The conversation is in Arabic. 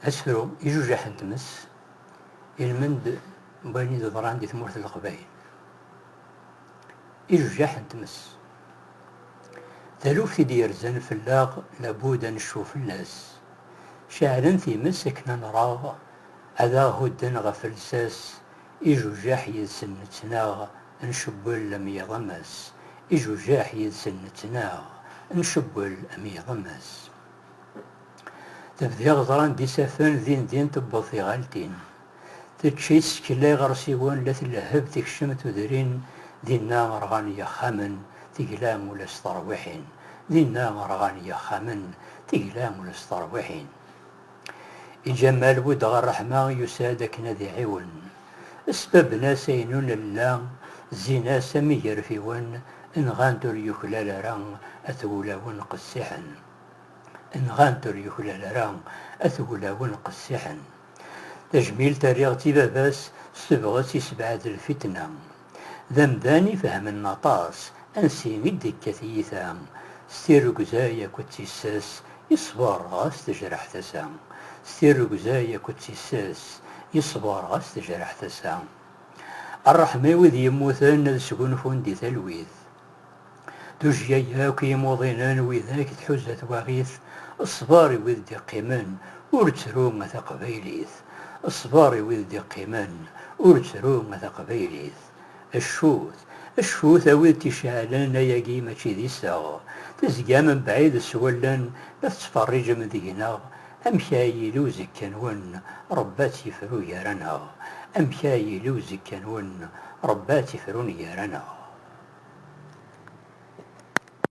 أسفرو يجوج حد تمس المند باني ضران دي ثمورة القبائل يجوج حد تمس ثالوف دير زن في اللاغ لابد نشوف الناس شاعرن في مسكنا نراغ هذا هدن غفلساس إجوجاح يدسن تناغ نشبل لم يضمس إجوجاح يدسن تناغ نشبل أم يضمس تبدي غضران دي سافن ذين تبض في غالتين تتشيس كلا غرسيوان لا تلهب تكشم تدرين دينا مرغان يخامن تقلام ولا استروحين دينا مرغان يخامن تقلام ولا استروحين إجمال ود الرحمة يسادك نذي عون اسباب ناسينون الله زينا سمير في ون إن غانتر يخلال ران أثولا ونقسحن إن غانتر يخلال ران أثولا ونقسحن تجميل تاريغتي باباس سبغتي سبعة الفتنة ذمداني فهم النطاس أنسي مدك كثيثا ستير قزايا كتساس يصبر غاس تجرح تسام ستير قزايا كتساس يصبر غاس تجرح تسام الرحمة وذي يموثن سكون فندي ثلويث تجياك يموضينان وذاك تحزة واغيث الصباري وذ قيمان ورتروم ثقبيليث الصباري وذ قيمان ورتروم ثقبيليث الشوث أوذ تشعلان ياقي ماشي ذي الساغ تزقى من بعيد السولان لا تتفرج من ذينا أمشاي لوزك كانون رباتي فرو يارنا أمشاي لوزك كانون رباتي فرو يارنا